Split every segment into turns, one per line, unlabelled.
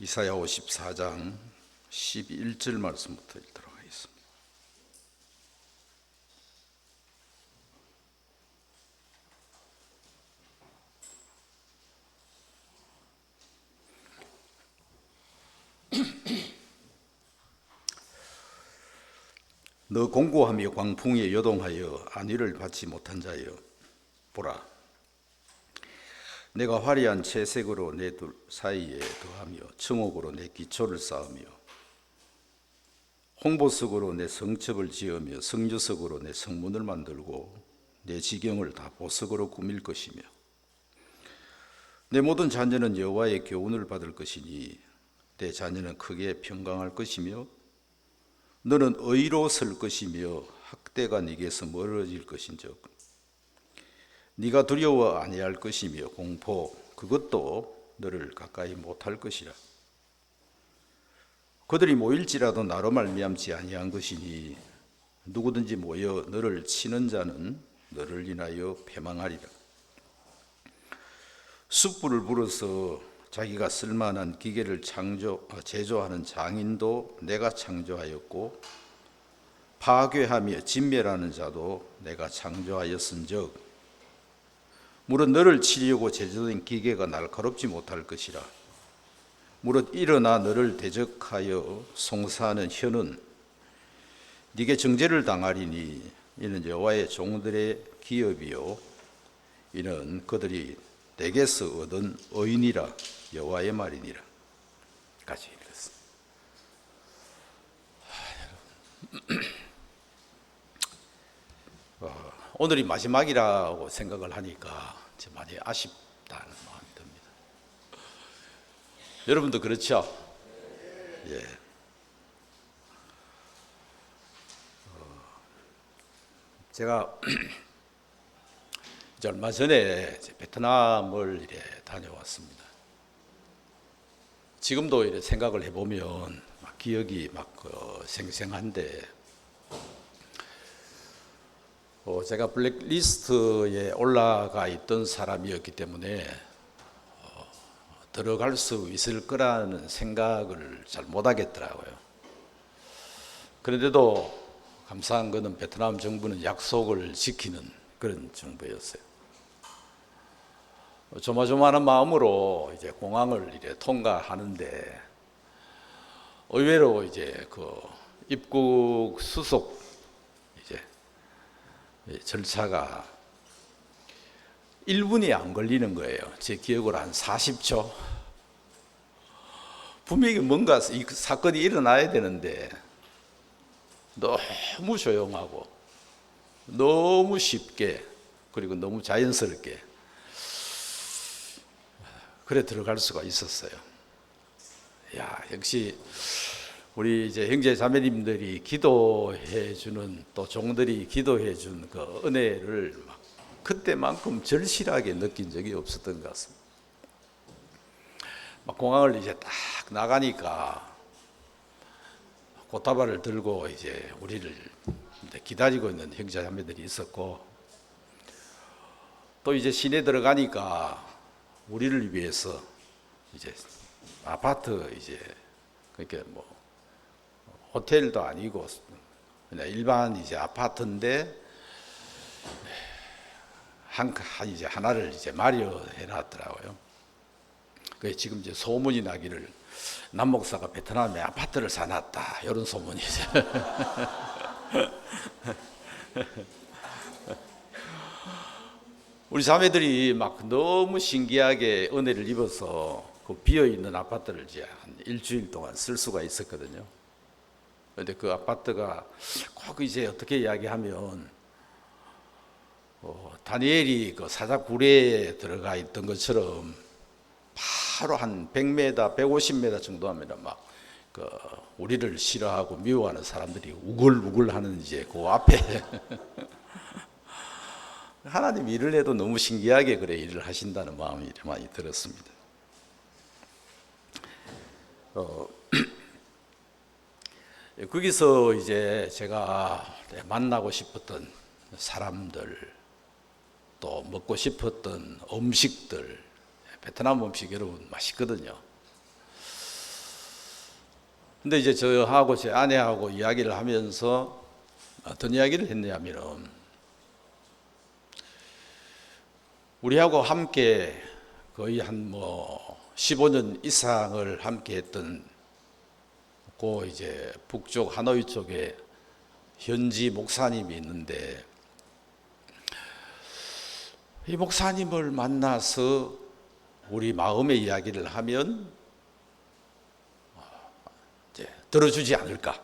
이사야 54장 11절 말씀부터 읽도록 하겠습니다. 너 공고하며 광풍에 요동하여 안위를 받지 못한 자여, 보라, 내가 화려한 채색으로 내 둘 사이에 더하며 청옥으로 내 기초를 쌓으며 홍보석으로 내 성첩을 지으며 성주석으로 내 성문을 만들고 내 지경을 다 보석으로 꾸밀 것이며 내 모든 자녀는 여호와의 교훈을 받을 것이니 내 자녀는 크게 평강할 것이며 너는 의로 설 것이며 학대가 네게서 멀어질 것인즉 네가 두려워 아니할 것이며 공포 그것도 너를 가까이 못할 것이라. 그들이 모일지라도 나로 말미암지 아니한 것이니 누구든지 모여 너를 치는 자는 너를 인하여 패망하리라. 숯불을 불어서 자기가 쓸만한 기계를 제조하는 장인도 내가 창조하였고 파괴하며 진멸하는 자도 내가 창조하였은즉 무릇 너를 치려고 제조된 기계가 날카롭지 못할 것이라. 무릇 일어나 너를 대적하여 송사하는 혀는 네게 정죄를 당하리니 이는 여호와의 종들의 기업이요 이는 그들이 내게서 얻은 의인이라 여호와의 말이니라. 까지 읽었습니다. 오늘이 마지막이라고 생각을 하니까 많이 아쉽다는 마음이 듭니다. 여러분도 그렇죠? 예. 제가 이제 얼마 전에 베트남을 이래 다녀왔습니다. 지금도 이래 생각을 해보면 기억이 생생한데, 제가 블랙리스트에 올라가 있던 사람이었기 때문에 들어갈 수 있을 거라는 생각을 잘 못하겠더라고요. 그런데도 감사한 것은 베트남 정부는 약속을 지키는 그런 정부였어요. 조마조마한 마음으로 이제 공항을 이제 통과하는데 의외로 이제 그 입국 수속 이제 절차가 1분이 안 걸리는 거예요. 제 기억으로 한 40초. 분명히 뭔가 이 사건이 일어나야 되는데 너무 조용하고 너무 쉽게 그리고 너무 자연스럽게 그래 들어갈 수가 있었어요. 야, 역시 우리 이제 형제 자매님들이 기도해 주는 또 종들이 기도해 준 그 은혜를 그때만큼 절실하게 느낀 적이 없었던 것 같습니다. 공항을 이제 딱 나가니까 꽃다발을 들고 이제 우리를 기다리고 있는 형제 자매들이 있었고, 또 이제 시내 들어가니까 우리를 위해서 이제 아파트 이제 그렇게 뭐 호텔도 아니고 그냥 일반 이제 아파트인데 이제 하나를 이제 마련해 놨더라고요. 그 지금 이제 소문이 나기를 남 목사가 베트남에 아파트를 사놨다 이런 소문이 이제 우리 자매들이 막 너무 신기하게 은혜를 입어서 그 비어 있는 아파트를 이제 한 일주일 동안 쓸 수가 있었거든요. 그런데 그 아파트가 꼭 이제 어떻게 이야기하면 다니엘이 그 사자굴에 들어가 있던 것처럼 바로 한 100m, 150m 정도 하면 막 그 우리를 싫어하고 미워하는 사람들이 우글우글하는 이제 그 앞에 하나님 일을 해도 너무 신기하게 그래 일을 하신다는 마음이 많이 들었습니다. 거기서 이제 제가 만나고 싶었던 사람들, 또 먹고 싶었던 음식들, 베트남 음식 여러분 맛있거든요. 근데 이제 저하고 제 아내하고 이야기를 하면서 어떤 이야기를 했냐면은, 우리하고 함께 거의 한 15년 이상을 함께 했던 그 이제 북쪽 하노이 쪽에 현지 목사님이 있는데, 이 목사님을 만나서 우리 마음의 이야기를 하면 이제 들어주지 않을까?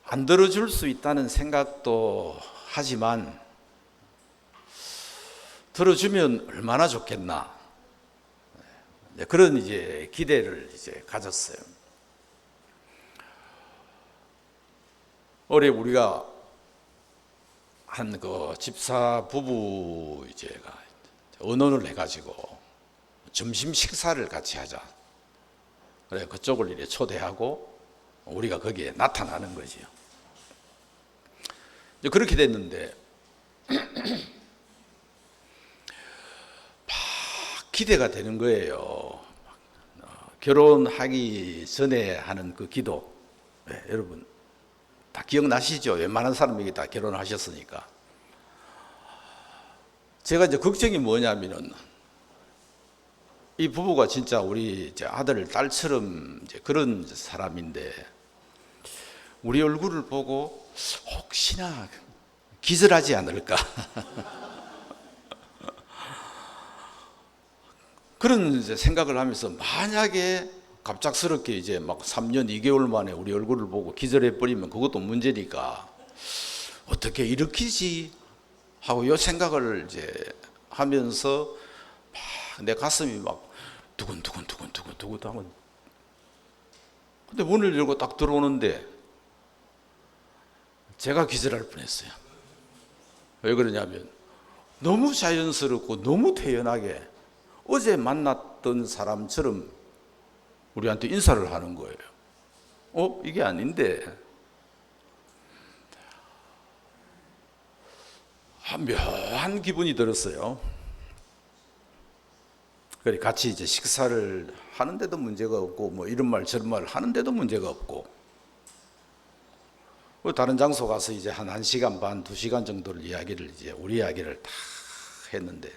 안 들어줄 수 있다는 생각도 하지만 들어주면 얼마나 좋겠나, 그런 이제 기대를 이제 가졌어요. 올해 우리가 한 그 집사 부부 이제가 의논을 해가지고 점심 식사를 같이 하자. 그래 그쪽을 이렇게 초대하고 우리가 거기에 나타나는 거지요. 이제 그렇게 됐는데 기대가 되는 거예요. 결혼하기 전에 하는 그 기도, 여러분 다 기억나시죠? 웬만한 사람에게 다 결혼하셨으니까. 제가 이제 걱정이 뭐냐면은, 이 부부가 진짜 우리 이제 아들, 딸처럼 이제 그런 사람인데, 우리 얼굴을 보고 혹시나 기절하지 않을까? 그런 이제 생각을 하면서, 만약에 갑작스럽게 이제 막 3년 2개월 만에 우리 얼굴을 보고 기절해 버리면 그것도 문제니까 어떻게 일으키지 하고 이 생각을 이제 하면서 막 내 가슴이 막 두근두근 하면, 근데 문을 열고 딱 들어오는데 제가 기절할 뻔했어요. 왜 그러냐면 너무 자연스럽고 너무 태연하게 어제 만났던 사람처럼 우리한테 인사를 하는 거예요. 이게 아닌데. 묘한 기분이 들었어요. 그래 같이 이제 식사를 하는데도 문제가 없고, 뭐 이런 말 저런 말 하는데도 문제가 없고, 다른 장소 가서 이제 한 1시간 반, 2시간 정도를 이제 우리 이야기를 다 했는데,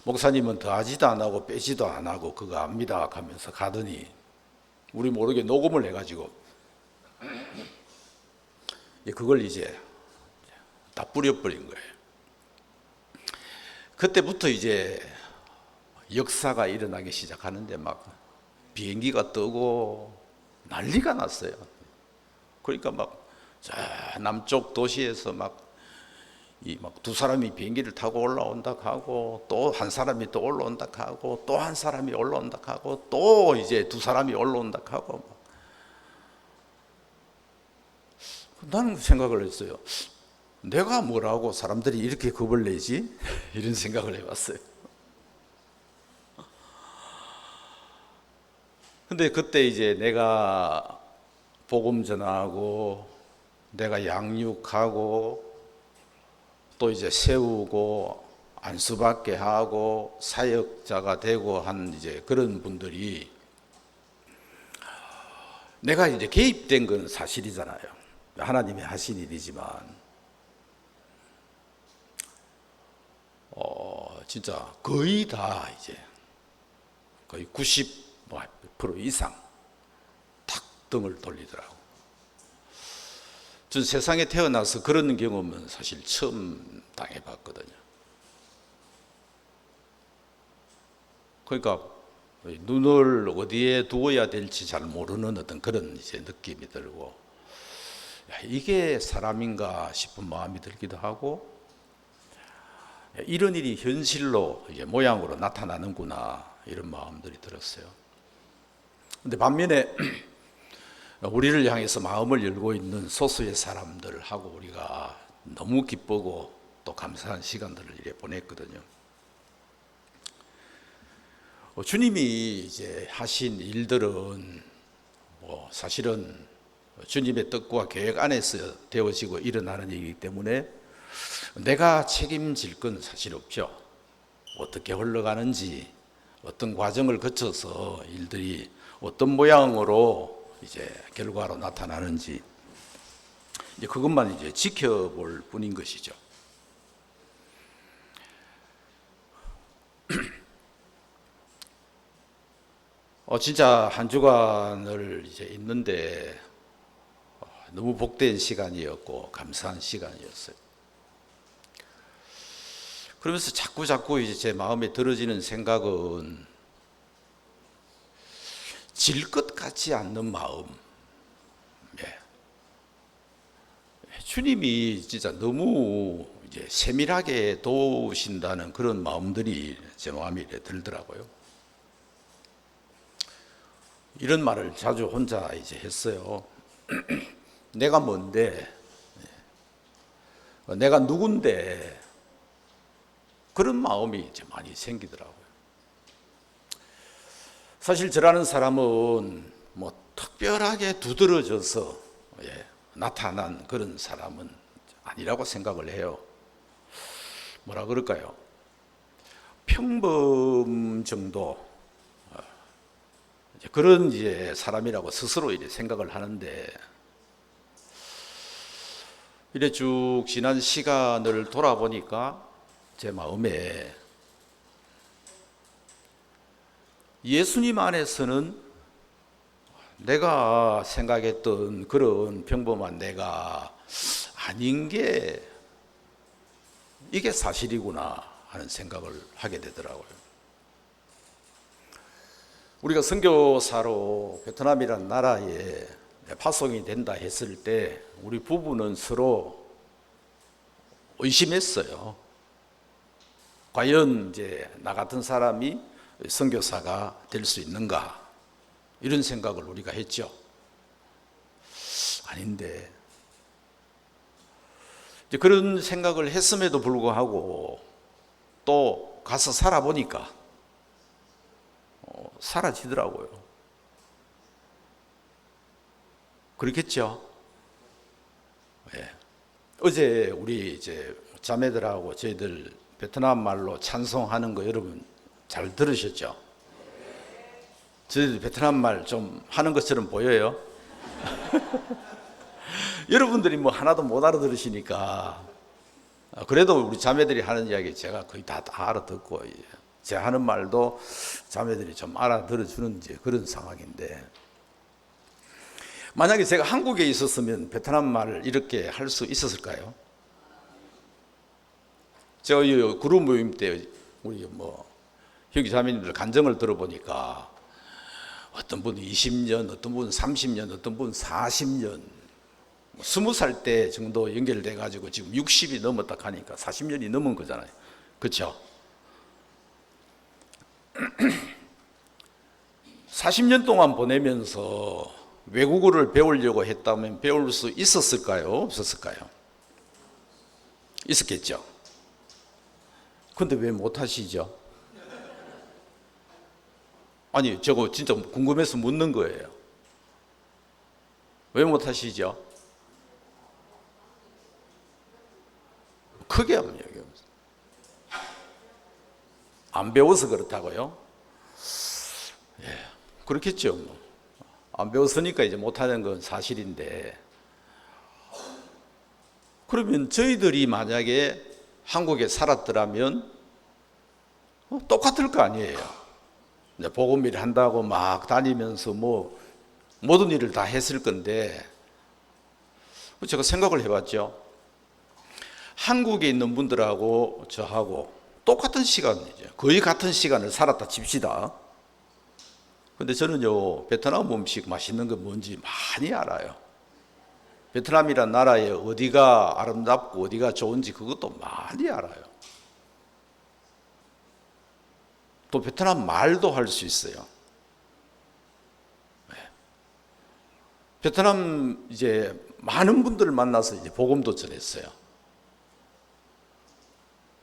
목사님은 더하지도 안 하고 빼지도 안 하고 그거 압니다 하면서 가더니 우리 모르게 녹음을 해가지고 그걸 이제 다 뿌려버린 거예요. 그때부터 이제 역사가 일어나기 시작하는데, 막 비행기가 뜨고 난리가 났어요. 그러니까 막 저 남쪽 도시에서 막 두 사람이 비행기를 타고 올라온다 하고, 또 한 사람이 또 올라온다 하고, 또 한 사람이 올라온다 하고, 또 이제 2사람이 올라온다 하고. 나는 생각을 했어요. 내가 뭐라고 사람들이 이렇게 겁을 내지? 이런 생각을 해봤어요. 근데 그때 이제 내가 복음 전하고, 내가 양육하고, 또 이제 세우고 안수받게 하고 사역자가 되고 한 이제 그런 분들이, 내가 이제 개입된 건 사실이잖아요. 하나님이 하신 일이지만, 진짜 거의 다 이제 거의 90% 이상 탁 등을 돌리더라고. 전 세상에 태어나서 그런 경험은 사실 처음 당해봤거든요. 그러니까 눈을 어디에 두어야 될지 잘 모르는 어떤 그런 이제 느낌이 들고, 이게 사람인가 싶은 마음이 들기도 하고, 이런 일이 현실로 이제 모양으로 나타나는구나, 이런 마음들이 들었어요. 근데 반면에 우리를 향해서 마음을 열고 있는 소수의 사람들하고 우리가 너무 기쁘고 또 감사한 시간들을 이렇게 보냈거든요. 주님이 이제 하신 일들은 사실은 주님의 뜻과 계획 안에서 되어지고 일어나는 일이기 때문에 내가 책임질 건 사실 없죠. 어떻게 흘러가는지, 어떤 과정을 거쳐서 일들이 어떤 모양으로 이제 결과로 나타나는지 이제 그것만 이제 지켜볼 뿐인 것이죠. 진짜 한 주간을 이제 있는데 너무 복된 시간이었고 감사한 시간이었어요. 그러면서 자꾸 이제 제 마음에 들어지는 생각은 질 것 같지 않는 마음. 예. 주님이 진짜 너무 이제 세밀하게 도우신다는 그런 마음들이 제 마음에 들더라고요. 이런 말을 자주 혼자 이제 했어요. 내가 뭔데, 내가 누군데, 그런 마음이 이제 많이 생기더라고요. 사실 저라는 사람은 뭐 특별하게 두드러져서 나타난 그런 사람은 아니라고 생각을 해요. 뭐라 그럴까요? 평범 정도 그런 이제 사람이라고 스스로 이제 생각을 하는데 이래 쭉 지난 시간을 돌아보니까 제 마음에 예수님 안에서는 내가 생각했던 그런 평범한 내가 아닌 게 이게 사실이구나 하는 생각을 하게 되더라고요. 우리가 선교사로 베트남이라는 나라에 파송이 된다 했을 때 우리 부부는 서로 의심했어요. 과연 이제 나 같은 사람이 선교사가 될 수 있는가? 이런 생각을 우리가 했죠. 아닌데 이제 그런 생각을 했음에도 불구하고 또 가서 살아보니까 사라지더라고요. 그렇겠죠? 예. 어제 우리 이제 자매들하고 저희들 베트남 말로 찬송하는 거 여러분 잘 들으셨죠? 저희들 베트남 말 좀 하는 것처럼 보여요? 여러분들이 뭐 하나도 못 알아들으시니까 그래도 우리 자매들이 하는 이야기 제가 거의 다 알아듣고 제가 하는 말도 자매들이 좀 알아들어주는 그런 상황인데 만약에 제가 한국에 있었으면 베트남 말을 이렇게 할 수 있었을까요? 제가 이 그룹 모임 때 우리 뭐 형제 자매님들 간증을 들어보니까 어떤 분은 20년, 어떤 분은 30년, 어떤 분은 40년 20살 때 정도 연결돼 가지고 지금 60이 넘었다 하니까 40년이 넘은 거잖아요. 그렇죠? 40년 동안 보내면서 외국어를 배우려고 했다면 배울 수 있었을까요? 없었을까요? 있었겠죠. 근데 왜 못하시죠? 아니 저거 진짜 궁금해서 묻는 거예요. 왜 못하시죠? 크게 한번 얘기해보세요. 안 배워서 그렇다고요? 예, 그렇겠죠. 뭐. 안 배웠으니까 이제 못하는 건 사실인데 그러면 저희들이 만약에 한국에 살았더라면 똑같을 거 아니에요. 복음 일 한다고 막 다니면서 뭐 모든 일을 다 했을 건데 제가 생각을 해봤죠. 한국에 있는 분들하고 저하고 똑같은 시간이죠. 거의 같은 시간을 살았다 칩시다. 근데 저는요 베트남 음식 맛있는 거 뭔지 많이 알아요. 베트남이란 나라에 어디가 아름답고 어디가 좋은지 그것도 많이 알아요. 또 베트남 말도 할 수 있어요. 베트남 이제 많은 분들을 만나서 이제 복음도 전했어요.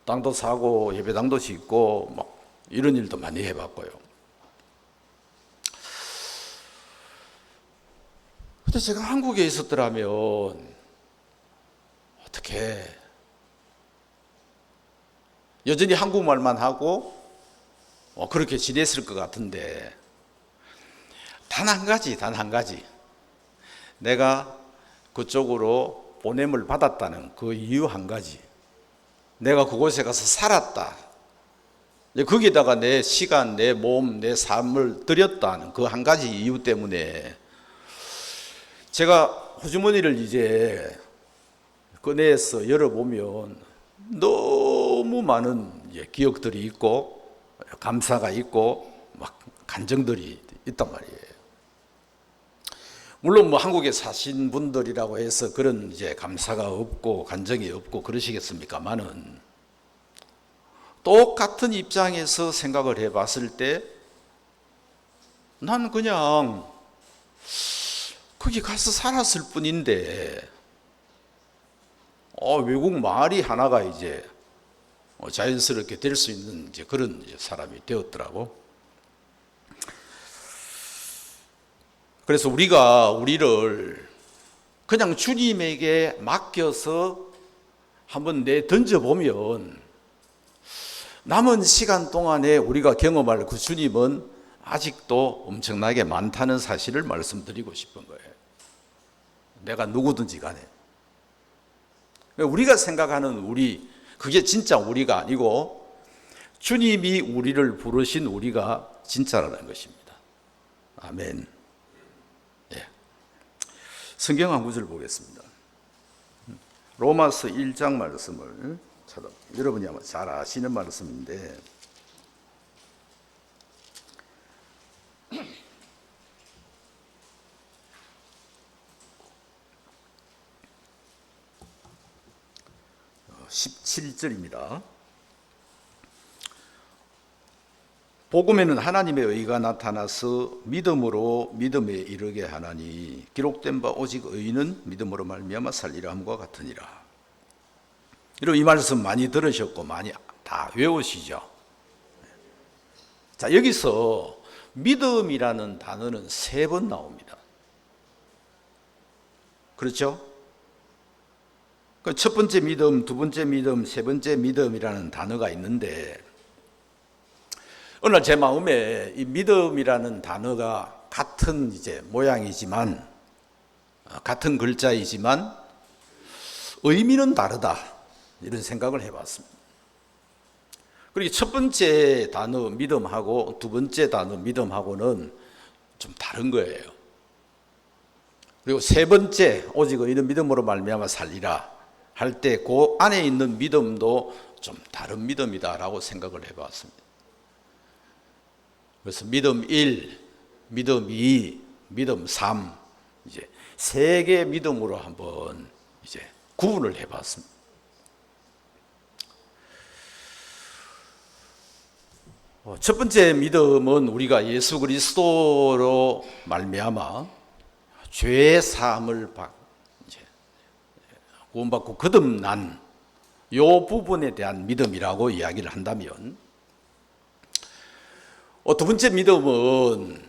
땅도 사고 예배당도 짓고 막 이런 일도 많이 해봤고요. 근데 제가 한국에 있었더라면 어떻게 여전히 한국말만 하고 그렇게 지냈을 것 같은데 단 한 가지 내가 그쪽으로 보냄을 받았다는 그 이유 한 가지, 내가 그곳에 가서 살았다, 거기에다가 내 시간, 내 몸, 내 삶을 들였다는 그 한 가지 이유 때문에 제가 호주머니를 이제 꺼내서 열어보면 너무 많은 기억들이 있고 감사가 있고 막 간정들이 있단 말이에요. 물론 뭐 한국에 사신 분들이라고 해서 그런 이제 감사가 없고 간정이 없고 그러시겠습니까만은, 똑같은 입장에서 생각을 해봤을 때 난 그냥 거기 가서 살았을 뿐인데 외국 말이 하나가 이제 자연스럽게 될 수 있는 이제 그런 이제 사람이 되었더라고. 그래서 우리를 그냥 주님에게 맡겨서 한번 던져보면 남은 시간 동안에 우리가 경험할 그 주님은 아직도 엄청나게 많다는 사실을 말씀드리고 싶은 거예요. 내가 누구든지 간에. 우리가 생각하는 우리, 그게 진짜 우리가 아니고 주님이 우리를 부르신 우리가 진짜라는 것입니다. 아멘. 예. 성경 한 구절 보겠습니다. 로마서 1장 말씀을 여러분이 아마 잘 아시는 말씀인데, 어, 17절입니다. 복음에는 하나님의 의가 나타나서 믿음으로 믿음에 이르게 하나니 기록된 바 오직 의인은 믿음으로 말미암아 살리라 함과 같으니라. 여러분 이 말씀 많이 들으셨고 많이 다 외우시죠? 자, 여기서 믿음이라는 단어는 3번 나옵니다. 그렇죠? 첫 번째 믿음, 두 번째 믿음, 세 번째 믿음이라는 단어가 있는데, 어느 날 제 마음에 이 믿음이라는 단어가 같은 이제 모양이지만, 같은 글자이지만 의미는 다르다, 이런 생각을 해봤습니다. 그리고 첫 번째 단어 믿음하고 두 번째 단어 믿음하고는 좀 다른 거예요. 그리고 세 번째 오직 의인은 믿음으로 말미암아 살리라 할 때 그 안에 있는 믿음도 좀 다른 믿음이다라고 생각을 해봤습니다. 그래서 믿음 1, 믿음 2, 믿음 3, 이제 3개 믿음으로 한번 이제 구분을 해봤습니다. 첫 번째 믿음은 우리가 예수 그리스도로 말미암아 죄 사함을 구원받고 거듭난 요 부분에 대한 믿음이라고 이야기를 한다면, 두 번째 믿음은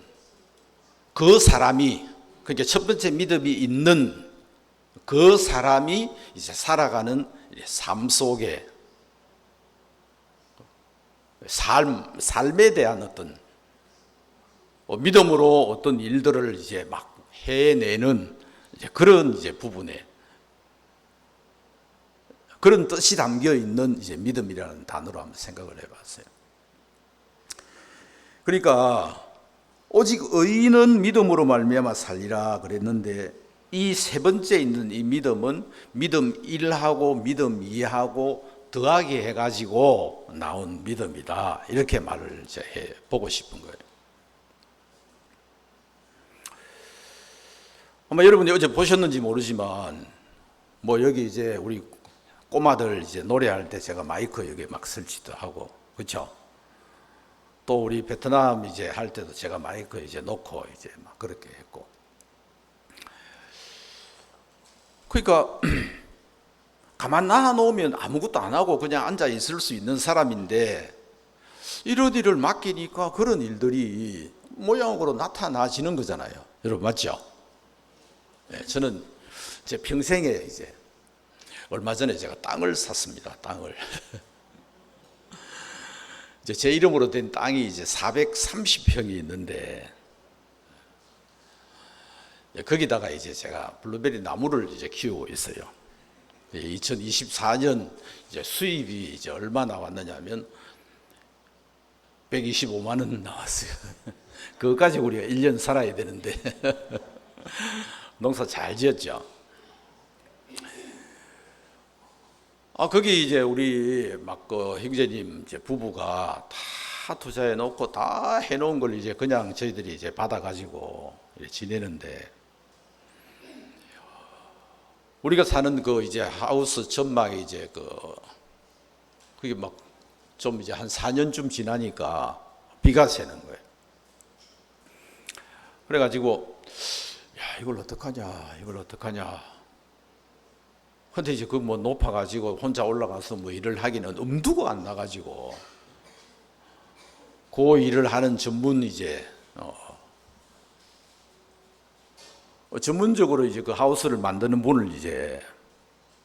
그 사람이, 그러니까 첫 번째 믿음이 있는 그 사람이 이제 살아가는 삶 속에 삶에 대한 어떤 믿음으로 어떤 일들을 이제 막 해내는 이제 그런 이제 부분에 그런 뜻이 담겨 있는 이제 믿음이라는 단어로 한번 생각을 해봤어요. 그러니까 오직 의인은 믿음으로 말미암아 살리라 그랬는데, 이 세 번째 있는 이 믿음은 믿음 1하고 믿음 2하고 더하게 해가지고 나온 믿음이다, 이렇게 말을 이제 해보고 싶은 거예요. 아마 여러분이 어제 보셨는지 모르지만, 뭐 여기 이제 우리 꼬마들 이제 노래할 때 제가 마이크 여기 막 설치도 하고, 그렇죠? 또 우리 베트남 이제 할 때도 제가 마이크 이제 놓고 이제 막 그렇게 했고. 그러니까 가만 놔놓으면 아무것도 안 하고 그냥 앉아 있을 수 있는 사람인데, 이런 일을 맡기니까 그런 일들이 모양으로 나타나지는 거잖아요. 여러분 맞죠? 네, 저는 제 평생에 이제 얼마 전에 제가 땅을 샀습니다. 땅을. 이제 제 이름으로 된 땅이 이제 430평이 있는데, 거기다가 이제 제가 블루베리 나무를 이제 키우고 있어요. 2024년 이제 수입이 이제 얼마 나왔느냐면 125만 원 나왔어요. 그것까지 우리가 1년 살아야 되는데 농사 잘 지었죠. 거기 이제 우리 막 그 형제님 이제 부부가 다 투자해 놓고 다 해 놓은 걸 이제 그냥 저희들이 이제 받아 가지고 지내는데, 우리가 사는 그 이제 하우스 전망이 이제 그게 막 좀 이제 한 4년쯤 지나니까 비가 새는 거예요. 그래가지고 야, 이걸 어떡하냐. 근데 이제 그 뭐 높아가지고 혼자 올라가서 뭐 일을 하기는 엄두가 안 나가지고, 그 일을 하는 전문 이제 전문적으로 이제 그 하우스를 만드는 분을 이제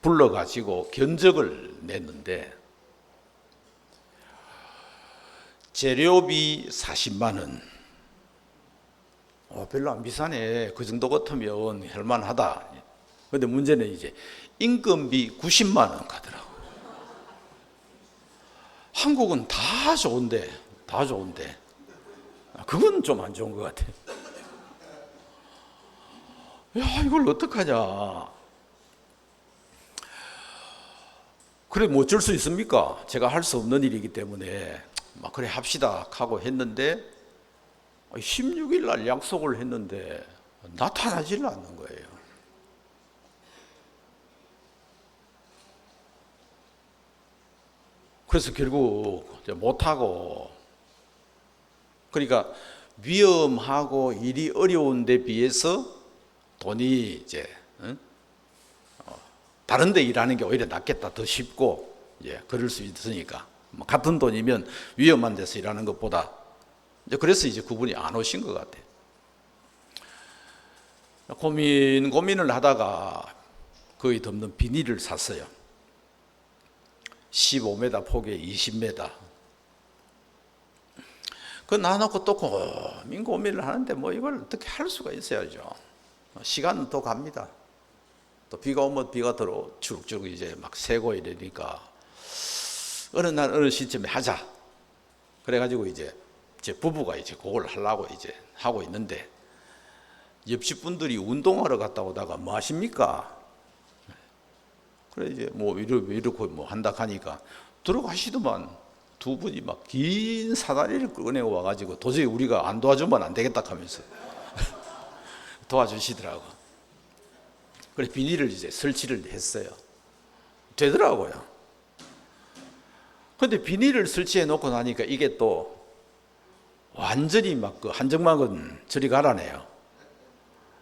불러가지고 견적을 냈는데, 재료비 40만 원. 별로 안 비싸네. 그 정도 같으면 할만하다. 근데 문제는 이제 인건비 90만 원 가더라고. 한국은 다 좋은데 그건 좀 안 좋은 것 같아. 야, 이걸 어떡하냐. 그래, 뭐 어쩔 수 있습니까? 제가 할 수 없는 일이기 때문에 막 그래 합시다 하고 했는데, 16일 날 약속을 했는데 나타나질 않는 거예요. 그래서 결국 못하고, 그러니까 위험하고 일이 어려운 데 비해서 돈이 이제 다른 데 일하는 게 오히려 낫겠다, 더 쉽고, 그럴 수 있으니까 뭐 같은 돈이면 위험한 데서 일하는 것보다, 그래서 이제 그분이 안 오신 것 같아요. 고민을 하다가 거의 덮는 비닐을 샀어요. 15m 폭에 20m. 그거 놔놓고 또 고민을 하는데 뭐 이걸 어떻게 할 수가 있어야죠. 시간은 또 갑니다. 또 비가 오면 비가 들어 주룩주룩 이제 막 새고 이러니까 어느 날 어느 시점에 하자. 그래가지고 이제 제 부부가 이제 그걸 하려고 이제 하고 있는데, 옆집 분들이 운동하러 갔다 오다가 뭐 하십니까? 그래 이제 뭐 이렇게 뭐 한다 하니까 들어가시더만 두 분이 막 긴 사다리를 꺼내 와가지고 도저히 우리가 안 도와주면 안 되겠다 하면서 도와주시더라고. 그래 비닐을 이제 설치를 했어요. 되더라고요. 근데 비닐을 설치해 놓고 나니까 이게 또 완전히 막 그 한정막은 저리 가라네요.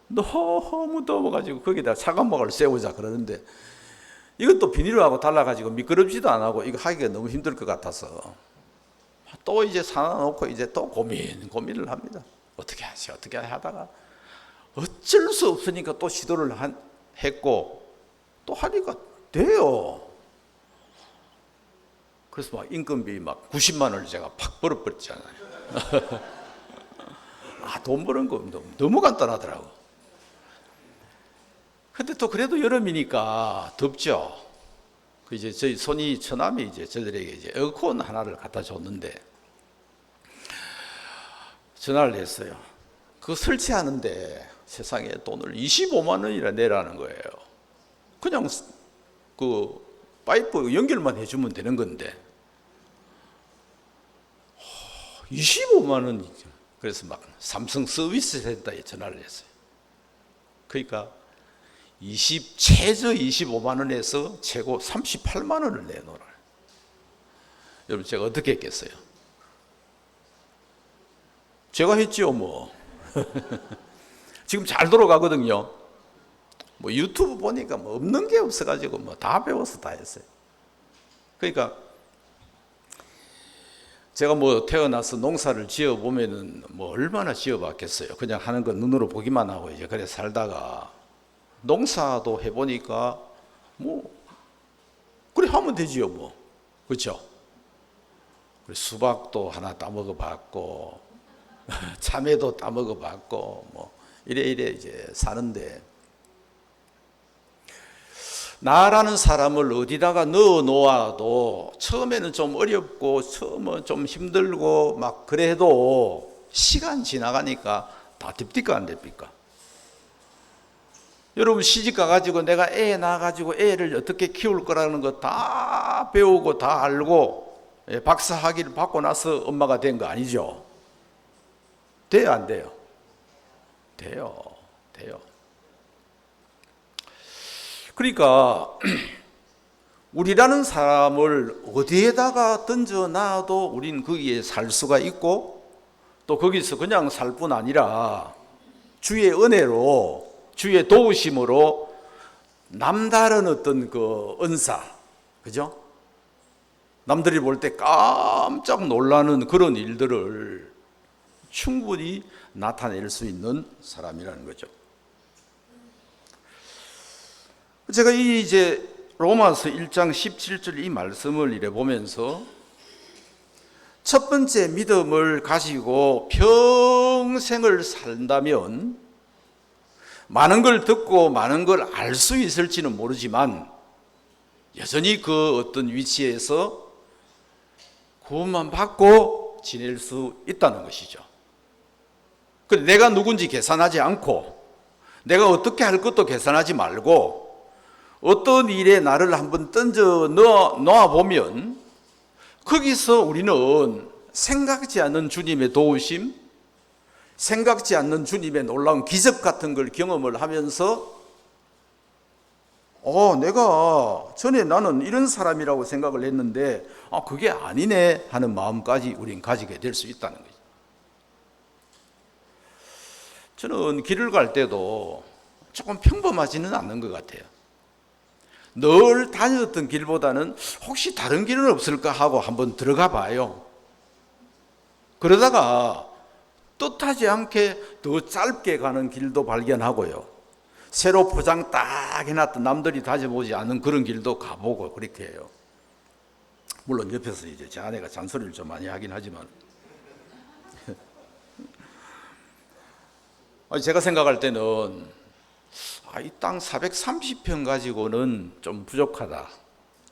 너무 더워가지고 거기다 차가막을 세우자 그러는데, 이것도 비닐하고 달라가지고 미끄럽지도 안 하고 이거 하기가 너무 힘들 것 같아서 또 이제 사놔놓고 이제 또 고민을 합니다. 어떻게 하다가 어쩔 수 없으니까 또 시도를 했고, 또 하니까 돼요. 그래서 막 인건비 막 90만 원을 제가 팍 벌어버렸잖아요. 돈 버는 거 너무 간단하더라고. 근데 또 그래도 여름이니까 덥죠. 그 이제 저희 처남이 이제 저들에게 이제 에어컨 하나를 갖다 줬는데, 전화를 했어요. 그거 설치하는데 세상에 돈을 25만 원이나 내라는 거예요. 그냥 그 파이프 연결만 해주면 되는 건데 25만 원이죠. 그래서 막 삼성 서비스 센터에 전화를 했어요. 그러니까 최저 25만 원에서 최고 38만 원을 내놓으라. 여러분 제가 어떻게 했겠어요? 제가 했지요 뭐. 지금 잘 돌아가거든요. 뭐 유튜브 보니까 뭐 없는 게 없어가지고 뭐 다 배워서 다 했어요. 그러니까 제가 뭐 태어나서 농사를 지어 보면은 뭐 얼마나 지어 봤겠어요. 그냥 하는 거 눈으로 보기만 하고 이제 그래 살다가 농사도 해보니까 뭐 그래 하면 되지요 뭐. 그렇죠? 수박도 하나 따먹어봤고 참외도 따먹어봤고 뭐 이래 이제 사는데, 나라는 사람을 어디다가 넣어 놓아도 처음에는 좀 어렵고 처음은 좀 힘들고 막 그래도 시간 지나가니까 다 됩니까 안 됩니까? 여러분 시집 가가지고 내가 애 낳아가지고 애를 어떻게 키울 거라는 거 다 배우고 다 알고 박사 학위를 받고 나서 엄마가 된 거 아니죠? 돼요 안 돼요? 돼요. 그러니까 우리라는 사람을 어디에다가 던져놔도 우린 거기에 살 수가 있고, 또 거기서 그냥 살 뿐 아니라 주의 은혜로, 주의 도우심으로 남다른 어떤 그 은사, 그죠? 남들이 볼 때 깜짝 놀라는 그런 일들을 충분히 나타낼 수 있는 사람이라는 거죠. 제가 이제 로마서 1장 17절 이 말씀을 이래 보면서 첫 번째 믿음을 가지고 평생을 산다면 많은 걸 듣고 많은 걸 알 수 있을지는 모르지만 여전히 그 어떤 위치에서 구원만 받고 지낼 수 있다는 것이죠. 근데 내가 누군지 계산하지 않고 내가 어떻게 할 것도 계산하지 말고 어떤 일에 나를 한번 던져 놓아 보면 거기서 우리는 생각지 않는 주님의 도우심, 생각지 않는 주님의 놀라운 기적 같은 걸 경험을 하면서 내가 전에 나는 이런 사람이라고 생각을 했는데 그게 아니네 하는 마음까지 우린 가지게 될 수 있다는 거죠. 저는 길을 갈 때도 조금 평범하지는 않는 것 같아요. 늘 다녔던 길보다는 혹시 다른 길은 없을까 하고 한번 들어가 봐요. 그러다가 뜻하지 않게 더 짧게 가는 길도 발견하고요. 새로 포장 딱 해놨던 남들이 다져보지 않은 그런 길도 가보고 그렇게 해요. 물론 옆에서 이제 제 아내가 잔소리를 좀 많이 하긴 하지만 제가 생각할 때는 이 땅 430평 가지고는 좀 부족하다.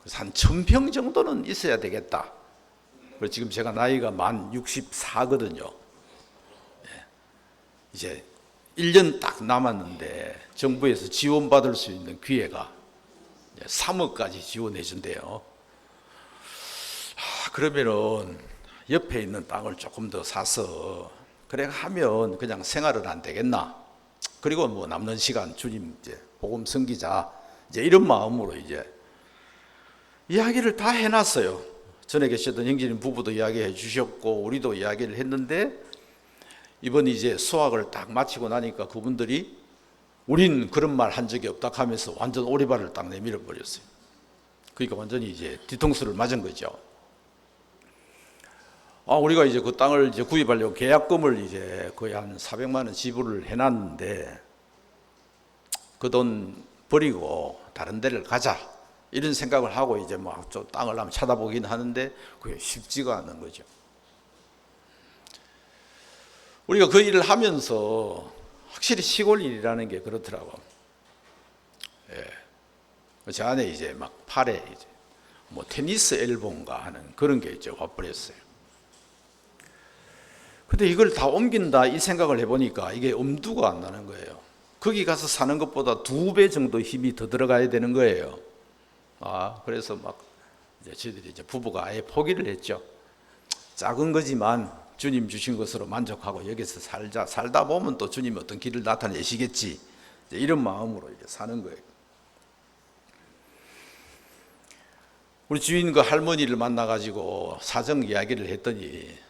그래서 한 1000평 정도는 있어야 되겠다. 그래서 지금 제가 나이가 만 64거든요. 이제 1년 딱 남았는데 정부에서 지원받을 수 있는 기회가 3억까지 지원해 준대요. 그러면은 옆에 있는 땅을 조금 더 사서 그래 하면 그냥 생활은 안 되겠나? 그리고 뭐 남는 시간 주님 이제 복음 섬기자, 이제 이런 마음으로 이제 이야기를 다 해놨어요. 전에 계셨던 형제님 부부도 이야기해 주셨고 우리도 이야기를 했는데 이번 이제 수학을 딱 마치고 나니까 그분들이 우린 그런 말 한 적이 없다 하면서 완전 오리발을 딱 내밀어 버렸어요. 그러니까 완전히 이제 뒤통수를 맞은 거죠. 우리가 이제 그 땅을 이제 구입하려고 계약금을 이제 거의 한 400만 원 지불을 해놨는데 그 돈 버리고 다른 데를 가자 이런 생각을 하고 이제 막 저 땅을 한번 찾아보긴 하는데 그게 쉽지가 않은 거죠. 우리가 그 일을 하면서 확실히 시골 일이라는 게 그렇더라고. 제 안에 이제 막 팔에 이제 뭐 테니스 엘보인가 하는 그런 게 이제 와버렸어요. 근데 이걸 다 옮긴다 이 생각을 해보니까 이게 엄두가 안 나는 거예요. 거기 가서 사는 것보다 2배 정도 힘이 더 들어가야 되는 거예요. 그래서 막 이제 저희들이 이제 부부가 아예 포기를 했죠. 작은 거지만 주님 주신 것으로 만족하고 여기서 살다 보면 또 주님이 어떤 길을 나타내시겠지. 이런 마음으로 이제 사는 거예요. 우리 주인 그 할머니를 만나가지고 사정 이야기를 했더니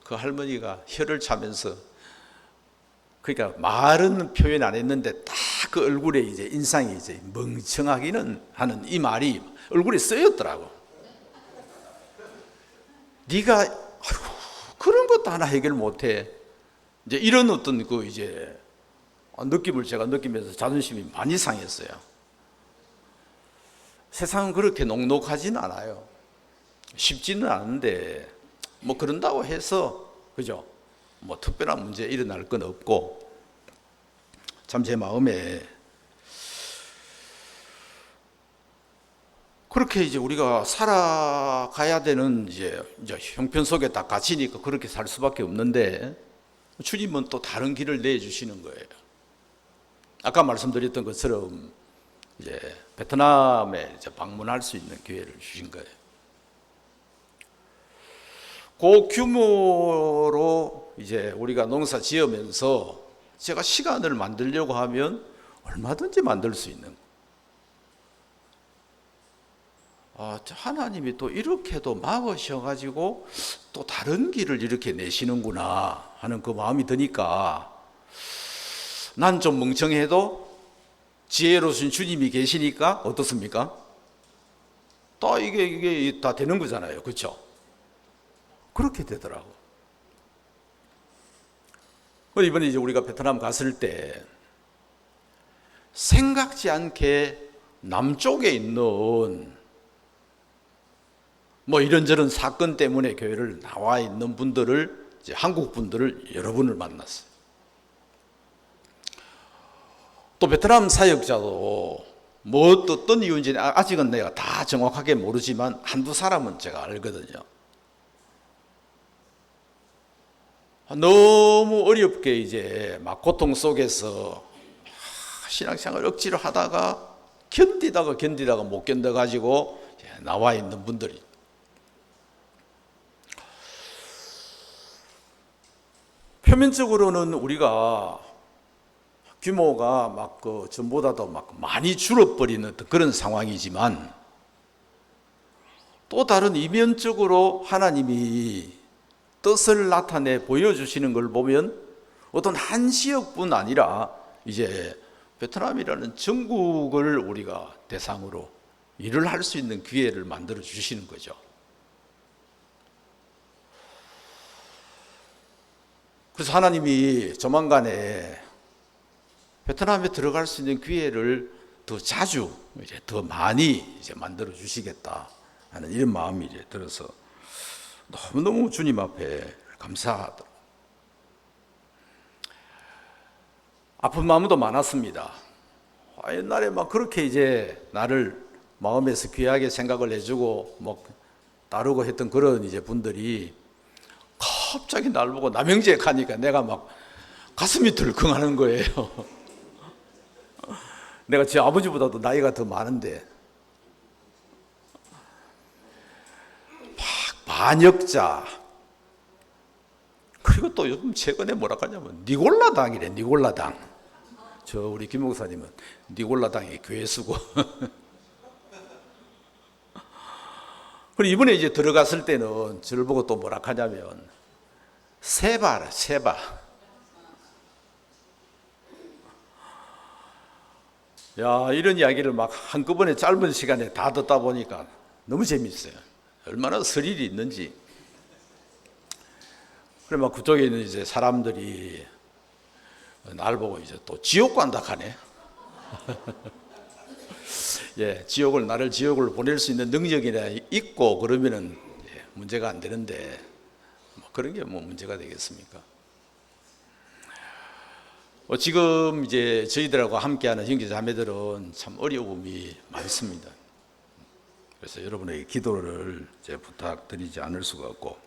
그 할머니가 혀를 차면서 그러니까 말은 표현 안 했는데 딱 그 얼굴에 이제 인상이 이제 멍청하기는 하는 이 말이 얼굴에 쓰였더라고. 네가 그런 것도 하나 해결 못해. 이제 이런 어떤 그 이제 느낌을 제가 느끼면서 자존심이 많이 상했어요. 세상은 그렇게 녹록하지는 않아요. 쉽지는 않은데 뭐 그런다고 해서 그죠? 뭐 특별한 문제 일어날 건 없고, 참 제 마음에 그렇게 이제 우리가 살아가야 되는 이제 형편 속에 딱 갇히니까 그렇게 살 수밖에 없는데, 주님은 또 다른 길을 내주시는 거예요. 아까 말씀드렸던 것처럼 이제 베트남에 이제 방문할 수 있는 기회를 주신 거예요. 그 규모로 이제 우리가 농사 지으면서 제가 시간을 만들려고 하면 얼마든지 만들 수 있는. 하나님이 또 이렇게도 막으셔가지고 또 다른 길을 이렇게 내시는구나 하는 그 마음이 드니까, 난 좀 멍청해도 지혜로우신 주님이 계시니까 어떻습니까? 또 이게 다 되는 거잖아요. 그렇죠? 그렇게 되더라고. 이번에 이제 우리가 베트남 갔을 때 생각지 않게 남쪽에 있는 뭐 이런저런 사건 때문에 교회를 나와 있는 분들을, 이제 한국 분들을 여러 분을 만났어요. 또 베트남 사역자도 뭐 어떤 이유인지 아직은 내가 다 정확하게 모르지만 한두 사람은 제가 알거든요. 너무 어렵게 이제 막 고통 속에서 신앙생활 억지로 하다가 견디다가 못 견뎌가지고 나와 있는 분들이, 표면적으로는 우리가 규모가 막 그 전보다도 막 많이 줄어버리는 그런 상황이지만, 또 다른 이면적으로 하나님이 뜻을 나타내 보여주시는 걸 보면 어떤 한 지역뿐 아니라 이제 베트남이라는 전국을 우리가 대상으로 일을 할 수 있는 기회를 만들어 주시는 거죠. 그래서 하나님이 조만간에 베트남에 들어갈 수 있는 기회를 더 자주, 이제 더 많이 이제 만들어 주시겠다 하는 이런 마음이 이제 들어서 너무너무 주님 앞에 감사하더라고요. 아픈 마음도 많았습니다. 옛날에 막 그렇게 이제 나를 마음에서 귀하게 생각을 해주고 뭐 따르고 했던 그런 이제 분들이 갑자기 날 보고 남영지에 가니까 내가 막 가슴이 덜컹하는 거예요. 내가 제 아버지보다도 나이가 더 많은데, 반역자, 그리고 또 요즘 최근에 뭐라 하냐면 니골라당이래. 니골라당. 저 우리 김 목사님은 니골라당의 교회수고. 그리고 이번에 이제 들어갔을 때는 저를 보고 또 뭐라 하냐면 세바라, 세바. 야, 이런 이야기를 막 한꺼번에 짧은 시간에 다 듣다 보니까 너무 재밌어요. 얼마나 스릴이 있는지. 그래 막 그쪽에 있는 이제 사람들이 날 보고 이제 또 지옥 간다 하네. 예, 나를 지옥을 보낼 수 있는 능력이나 있고 그러면은 문제가 안 되는데, 뭐 그런 게 뭐 문제가 되겠습니까? 지금 이제 저희들하고 함께하는 형제자매들은 참 어려움이 많습니다. 그래서 여러분에게 기도를 부탁드리지 않을 수가 없고,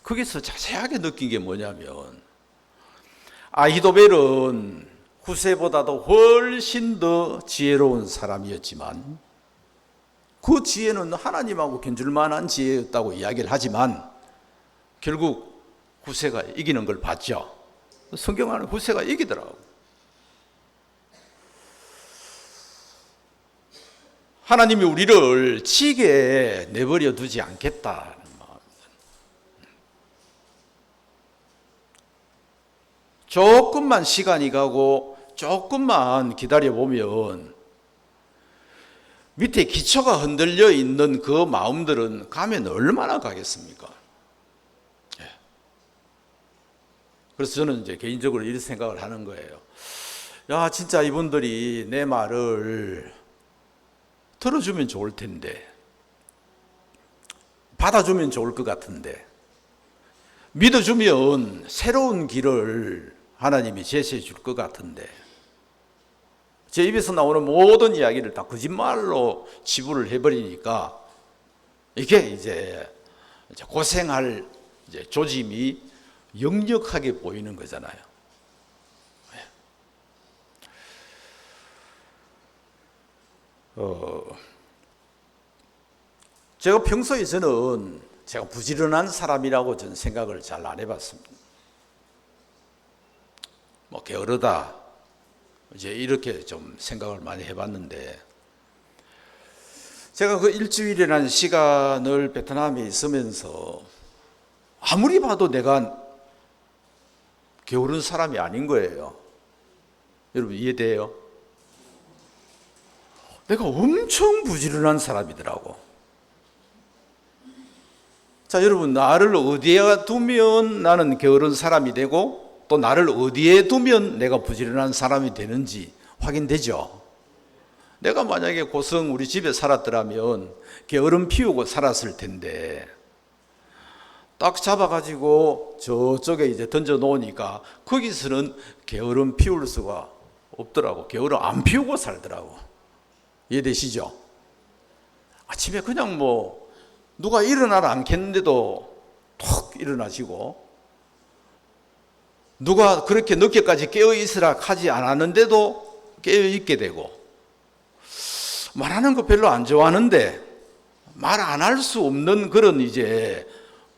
거기서 자세하게 느낀 게 뭐냐면, 아히도벨은 후세보다도 훨씬 더 지혜로운 사람이었지만, 그 지혜는 하나님하고 견줄 만한 지혜였다고 이야기를 하지만 결국 후세가 이기는 걸 봤죠. 성경하는 후세가 이기더라고. 하나님이 우리를 지게 내버려 두지 않겠다는 마음입니다. 조금만 시간이 가고 조금만 기다려 보면 밑에 기초가 흔들려 있는 그 마음들은 가면 얼마나 가겠습니까? 그래서 저는 이제 개인적으로 이런 생각을 하는 거예요. 야, 진짜 이분들이 내 말을 들어주면 좋을 텐데, 받아주면 좋을 것 같은데, 믿어주면 새로운 길을 하나님이 제시해 줄 것 같은데, 제 입에서 나오는 모든 이야기를 다 거짓말로 치부를 해버리니까 이게 이제 고생할 조짐이 역력하게 보이는 거잖아요. 제가 평소에 제가 부지런한 사람이라고 저는 생각을 잘 안 해봤습니다. 뭐 게으르다 이제 이렇게 좀 생각을 많이 해봤는데, 제가 그 일주일이라는 시간을 베트남에 있으면서 아무리 봐도 내가 게으른 사람이 아닌 거예요. 여러분 이해돼요? 내가 엄청 부지런한 사람이더라고. 자, 여러분, 나를 어디에 두면 나는 게으른 사람이 되고, 또 나를 어디에 두면 내가 부지런한 사람이 되는지 확인되죠? 내가 만약에 고성 우리 집에 살았더라면 게으름 피우고 살았을 텐데, 딱 잡아가지고 저쪽에 이제 던져 놓으니까 거기서는 게으름 피울 수가 없더라고. 게으름 안 피우고 살더라고. 이해되시죠? 아침에 그냥 뭐 누가 일어나라 않겠는데도 톡 일어나시고, 누가 그렇게 늦게까지 깨어 있으라 하지 않았는데도 깨어 있게 되고, 말하는 거 별로 안 좋아하는데 말 안 할 수 없는 그런 이제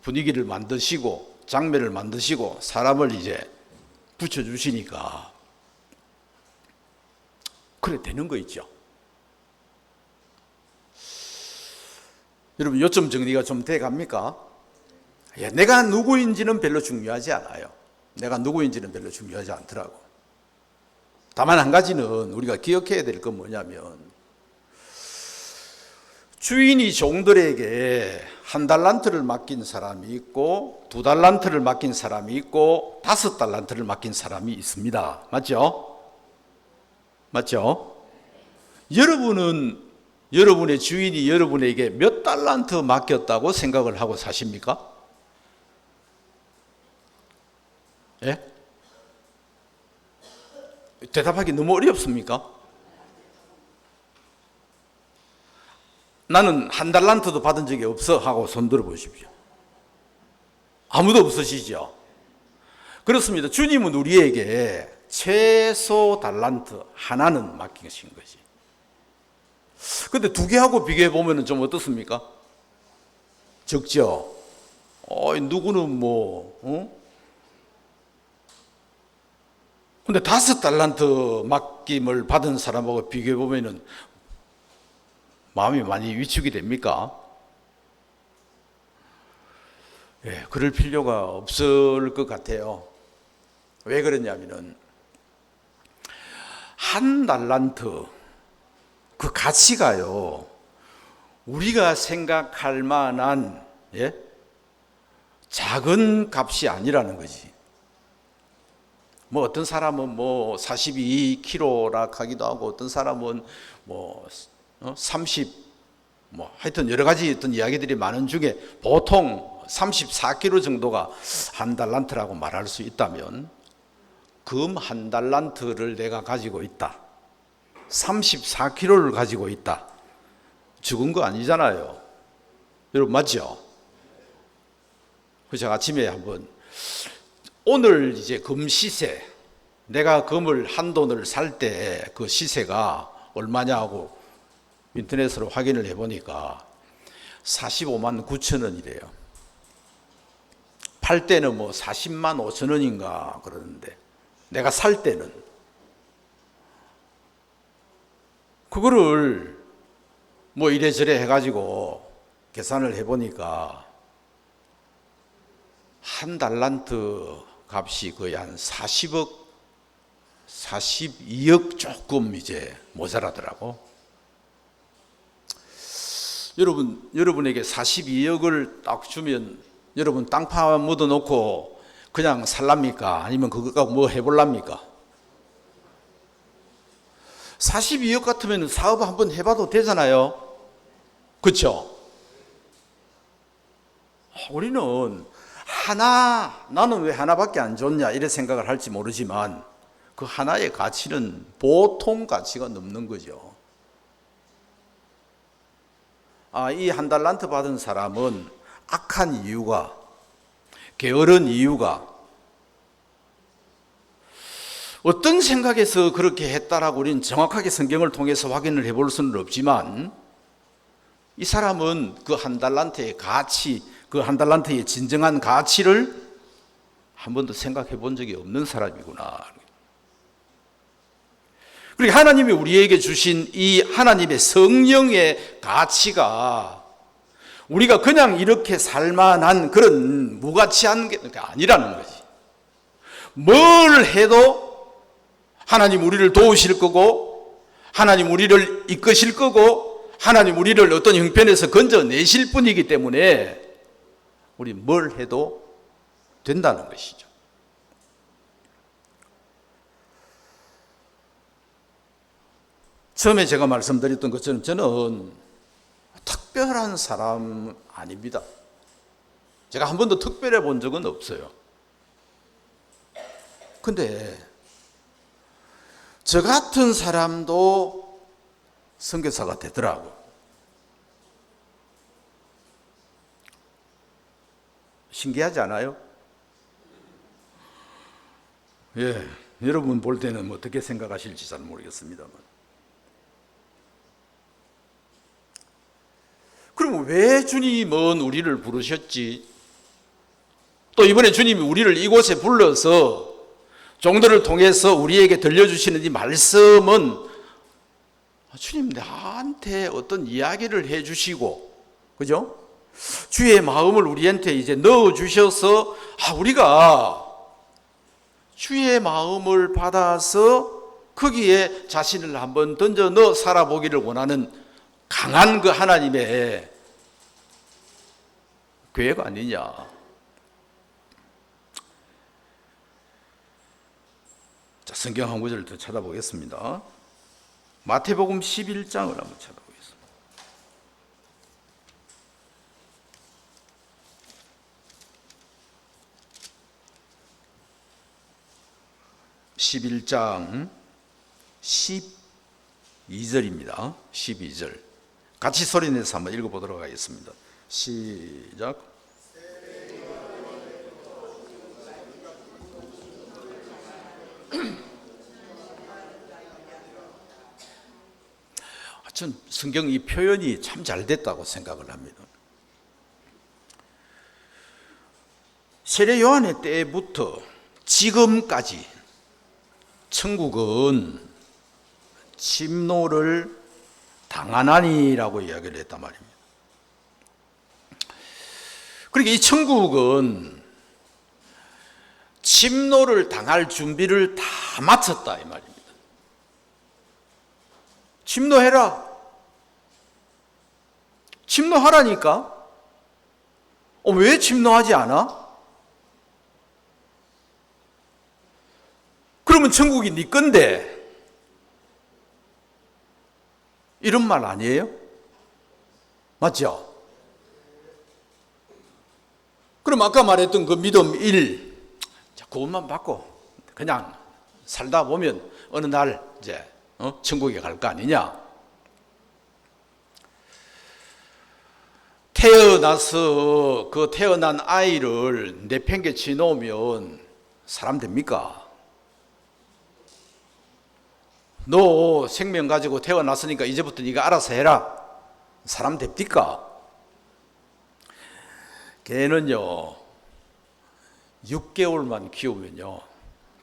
분위기를 만드시고 장면을 만드시고 사람을 이제 붙여주시니까 그래 되는 거 있죠. 여러분 요점 정리가 좀 돼 갑니까? 내가 누구인지는 별로 중요하지 않아요. 내가 누구인지는 별로 중요하지 않더라고. 다만 한 가지는 우리가 기억해야 될 건 뭐냐면, 주인이 종들에게 1달란트를 맡긴 사람이 있고 2달란트를 맡긴 사람이 있고 5달란트를 맡긴 사람이 있습니다. 맞죠? 맞죠? 여러분은 여러분의 주인이 여러분에게 몇 달란트 맡겼다고 생각을 하고 사십니까? 예? 대답하기 너무 어렵습니까? 나는 1달란트도 받은 적이 없어 하고 손 들어 보십시오. 아무도 없으시죠? 그렇습니다. 주님은 우리에게 최소 달란트 하나는 맡기신 거지. 근데 2개하고 비교해 보면 좀 어떻습니까? 적죠? 누구는 근데 5달란트 맡김을 받은 사람하고 비교해 보면은 마음이 많이 위축이 됩니까? 예, 그럴 필요가 없을 것 같아요. 왜 그러냐면은 1달란트 그 가치가요, 우리가 생각할 만한 작은 값이 아니라는 거지. 뭐 어떤 사람은 42kg라 하기도 하고, 어떤 사람은 30, 하여튼 여러 가지 어떤 이야기들이 많은 중에 보통 34kg 정도가 1달란트라고 말할 수 있다면, 금 1달란트를 내가 가지고 있다, 34kg를 가지고 있다, 죽은 거 아니잖아요. 여러분 맞죠? 그래서 아침에 한번 오늘 이제 금 시세, 내가 금을 한 돈을 살 때 그 시세가 얼마냐고 인터넷으로 확인을 해보니까 45만 9천 원이래요. 팔 때는 40만 5천 원인가 그러는데, 내가 살 때는 그거를 이래저래 해가지고 계산을 해보니까 1달란트 값이 거의 한 40억, 42억 조금 이제 모자라더라고. 여러분에게 42억을 딱 주면 여러분 땅파 묻어놓고 그냥 살랍니까? 아니면 그거 뭐 해볼랍니까? 42억 같으면 사업 한번 해봐도 되잖아요. 그렇죠? 우리는 나는 왜 하나밖에 안 줬냐 이래 생각을 할지 모르지만 그 하나의 가치는 보통 가치가 넘는 거죠. 이 한 달란트 받은 사람은 악한 이유가, 게으른 이유가 어떤 생각에서 그렇게 했다라고 우리는 정확하게 성경을 통해서 확인을 해볼 수는 없지만 이 사람은 그 한 달란트의 가치, 그 한 달란트의 진정한 가치를 한 번도 생각해 본 적이 없는 사람이구나. 그리고 하나님이 우리에게 주신 이 하나님의 성령의 가치가 우리가 그냥 이렇게 살만한 그런 무가치한 게 아니라는 거지. 뭘 해도 하나님 우리를 도우실 거고, 하나님 우리를 이끄실 거고, 하나님 우리를 어떤 형편에서 건져내실 분이기 때문에 우리 뭘 해도 된다는 것이죠. 처음에 제가 말씀드렸던 것처럼 저는 특별한 사람 아닙니다. 제가 한 번도 특별해 본 적은 없어요. 근데 저 같은 사람도 선교사가 되더라고. 신기하지 않아요? 예, 여러분 볼 때는 어떻게 생각하실지 잘 모르겠습니다만. 그럼 왜 주님은 우리를 부르셨지? 또 이번에 주님이 우리를 이곳에 불러서 종들을 통해서 우리에게 들려주시는 이 말씀은 주님 나한테 어떤 이야기를 해주시고, 그죠? 주의 마음을 우리한테 이제 넣어주셔서 우리가 주의 마음을 받아서 거기에 자신을 한번 던져 넣어 살아보기를 원하는 강한 그 하나님의 계획 아니냐. 자, 성경 한 구절 더 찾아보겠습니다. 마태복음 11장을 한번 찾아보겠습니다. 11장 12절입니다. 12절. 같이 소리내서 한번 읽어보도록 하겠습니다. 시작. 전 성경 이 표현이 참 잘 됐다고 생각을 합니다. 세례 요한의 때부터 지금까지 천국은 침노를 당하나니라고 이야기를 했단 말입니다. 그러니까 이 천국은 침노를 당할 준비를 다 마쳤다 이 말입니다. 침노해라. 침노하라니까. 왜 침노하지 않아? 그러면 천국이 네 건데. 이런 말 아니에요? 맞죠? 그럼 아까 말했던 그 믿음 1, 그것만 받고 그냥 살다 보면 어느 날 이제 천국에 갈 거 아니냐? 태어나서 그 태어난 아이를 내팽개치 놓으면 사람 됩니까? 너 생명 가지고 태어났으니까 이제부터 네가 알아서 해라. 사람 됩니까? 개는요 6개월만 키우면요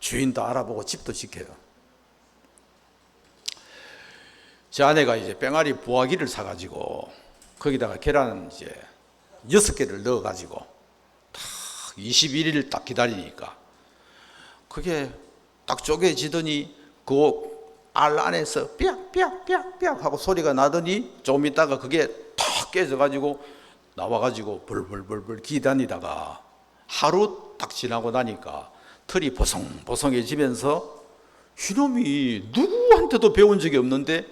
주인도 알아보고 집도 지켜요. 제 아내가 이제 뺑아리 부화기를 사가지고 거기다가 계란 이제 6개를 넣어가지고 딱 21일 딱 기다리니까 그게 딱 쪼개지더니 그 알 안에서 삐약삐약삐약삐약 하고 소리가 나더니 좀 있다가 그게 탁 깨져가지고 나와가지고 벌벌벌벌 기다리다가 하루 딱 지나고 나니까 털이 보송보송해지면서 이놈이 누구한테도 배운 적이 없는데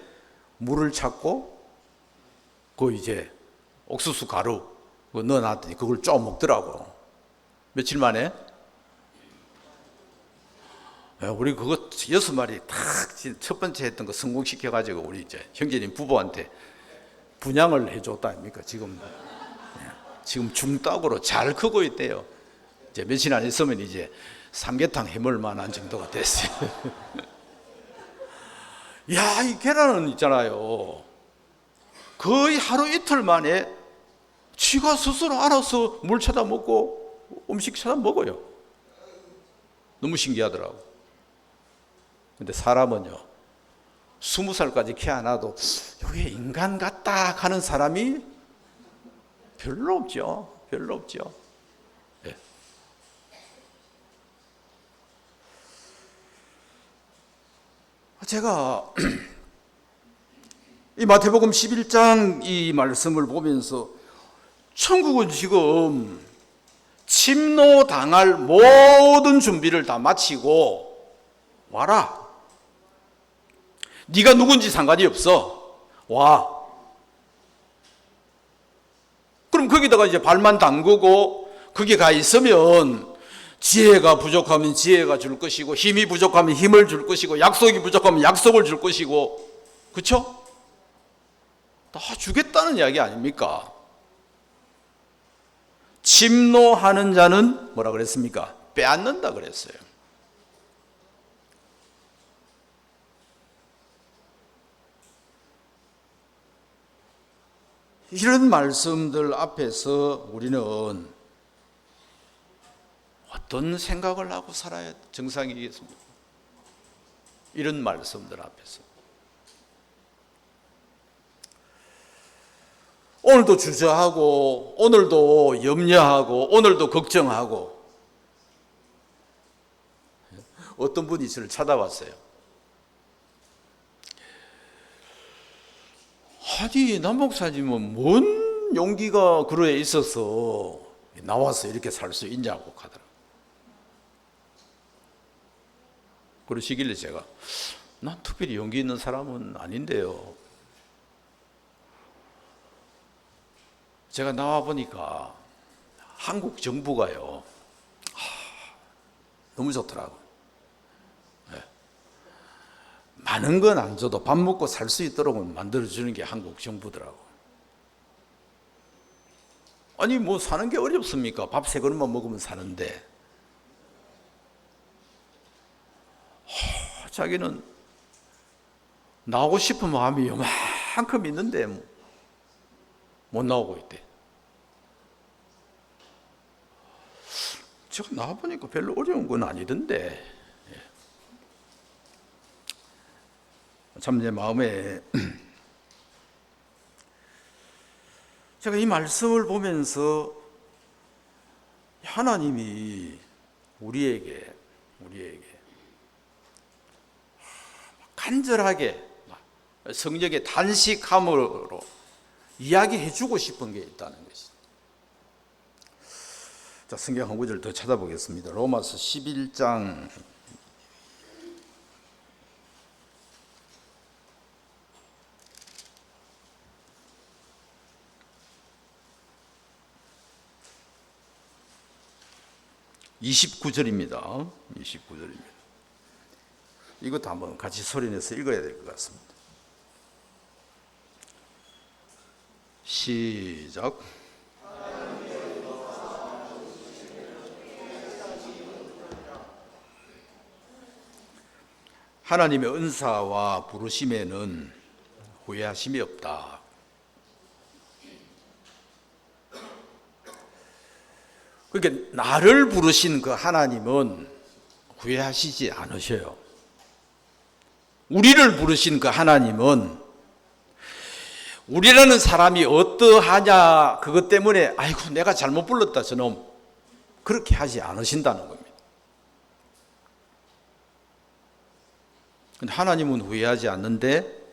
물을 찾고 그 이제 옥수수 가루 그거 넣어놨더니 그걸 좀 먹더라고. 며칠 만에. 우리 그거 6마리 탁 첫 번째 했던 거 성공시켜가지고 우리 이제 형제님 부부한테 분양을 해줬다 아닙니까? 지금 중닭으로 잘 크고 있대요. 이제 며칠 안 있으면 이제 삼계탕 해먹을 만한 정도가 됐어요. 야, 이 계란은 있잖아요. 거의 하루 이틀 만에 지가 스스로 알아서 물 찾아 먹고 음식 찾아 먹어요. 너무 신기하더라고. 근데 사람은요, 20살까지 키 안 와도 이게 인간 같다 하는 사람이 별로 없죠. 별로 없죠. 네. 제가 이 마태복음 11장 이 말씀을 보면서 천국은 지금 침노당할 모든 준비를 다 마치고 와라. 네가 누군지 상관이 없어. 와. 그럼 거기다가 이제 발만 담그고 거기 가 있으면 지혜가 부족하면 지혜가 줄 것이고 힘이 부족하면 힘을 줄 것이고 약속이 부족하면 약속을 줄 것이고, 그렇죠? 다 주겠다는 이야기 아닙니까? 침노하는 자는 뭐라 그랬습니까? 빼앗는다 그랬어요. 이런 말씀들 앞에서 우리는 어떤 생각을 하고 살아야 정상이겠습니까? 이런 말씀들 앞에서. 오늘도 주저하고, 오늘도 염려하고, 오늘도 걱정하고. 어떤 분이 저를 찾아왔어요. 아니, 남 목사님은 뭔 용기가 그로에 있어서 나와서 이렇게 살 수 있냐고 하더라고요. 그러시길래 제가, 난 특별히 용기 있는 사람은 아닌데요. 제가 나와 보니까 한국 정부가요, 너무 좋더라고요. 네. 많은 건 안 줘도 밥 먹고 살 수 있도록 만들어주는 게 한국 정부더라고요. 아니, 뭐 사는 게 어렵습니까? 밥 3그릇만 먹으면 사는데. 자기는 나오고 싶은 마음이 요만큼 있는데 못 나오고 있대. 제가 나와보니까 별로 어려운 건 아니던데. 참 내 마음에 제가 이 말씀을 보면서 하나님이 우리에게 간절하게 성령의 단식함으로 이야기해 주고 싶은 게 있다는 것이죠. 자, 성경 한 구절 더 찾아보겠습니다. 로마서 11장 29절입니다. 29절입니다. 이것도 한번 같이 소리내서 읽어야 될 것 같습니다. 시작. 하나님의 은사와 부르심에는 후회하심이 없다. 그러니까 나를 부르신 그 하나님은 후회하시지 않으셔요. 우리를 부르신 그 하나님은 우리라는 사람이 어떠하냐 그것 때문에 아이고 내가 잘못 불렀다 저놈 그렇게 하지 않으신다는 겁니다. 근데 하나님은 후회하지 않는데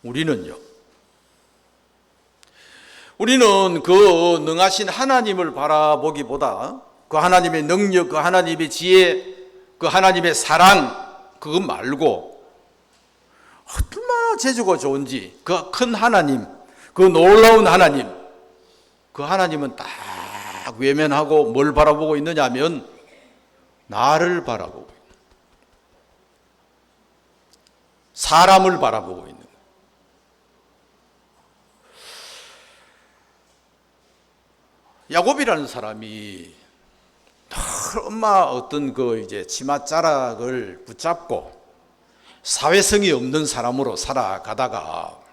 우리는요. 우리는 그 능하신 하나님을 바라보기보다 그 하나님의 능력, 그 하나님의 지혜, 그 하나님의 사랑 그거 말고 얼마나 재주가 좋은지 그 큰 하나님, 그 놀라운 하나님 그 하나님은 딱 외면하고 뭘 바라보고 있느냐 하면 나를 바라보고 있는, 사람을 바라보고 있는 거예요. 야곱이라는 사람이 늘 엄마 어떤 그 이제 치맛자락을 붙잡고 사회성이 없는 사람으로 살아가다가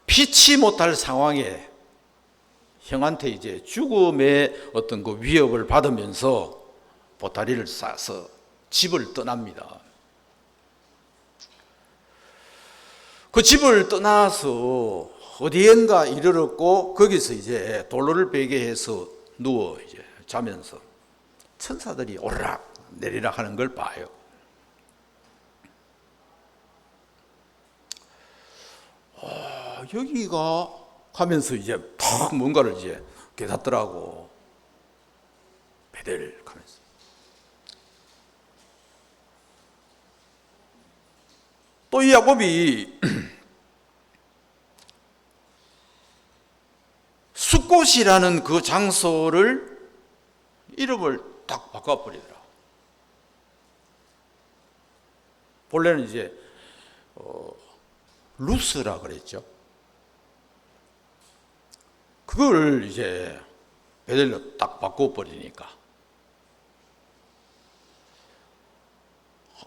피치 못할 상황에 형한테 이제 죽음의 어떤 그 위협을 받으면서 보따리를 싸서 집을 떠납니다. 그 집을 떠나서 어디엔가 이르렀고 거기서 이제 돌로를 베게 해서 누워 이제 자면서 천사들이 오르락 내리락 하는 걸 봐요. 여기가 하면서 이제 탁 뭔가를 이제 깨닫더라고. 베델 하면서. 또 이 야곱이 숫곳이라는 그 장소를 이름을 딱 바꿔버리더라. 본래는 이제 루스라 그랬죠. 그걸 이제 베델로 딱 바꿔버리니까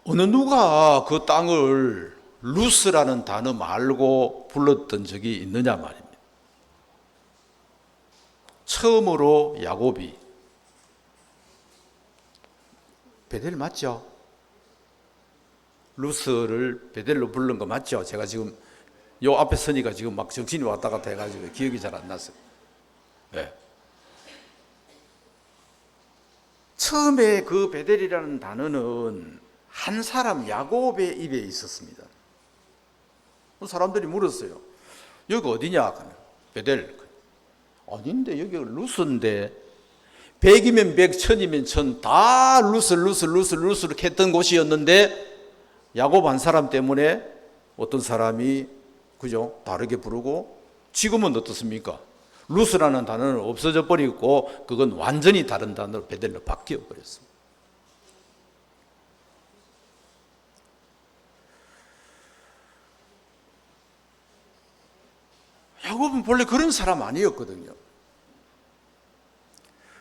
어느 누가 그 땅을 루스라는 단어 말고 불렀던 적이 있느냐 말입니다. 처음으로 야곱이 베델 맞죠? 루스를 베델로 부른 거 맞죠? 제가 지금 요 앞에 서니까 지금 막 정신이 왔다 갔다 해가지고 기억이 잘 안 났어요. 네. 처음에 그 베델이라는 단어는 한 사람 야곱의 입에 있었습니다. 사람들이 물었어요. 여기 어디냐? 베델. 아닌데 여기가 루스인데 100이면 100, 1000이면 1000 다 루스를 했던 곳이었는데 야곱 한 사람 때문에 어떤 사람이 그죠? 다르게 부르고 지금은 어떻습니까? 루스라는 단어는 없어져 버리고 그건 완전히 다른 단어로 베델로 바뀌어 버렸습니다. 야곱은 본래 그런 사람 아니었거든요.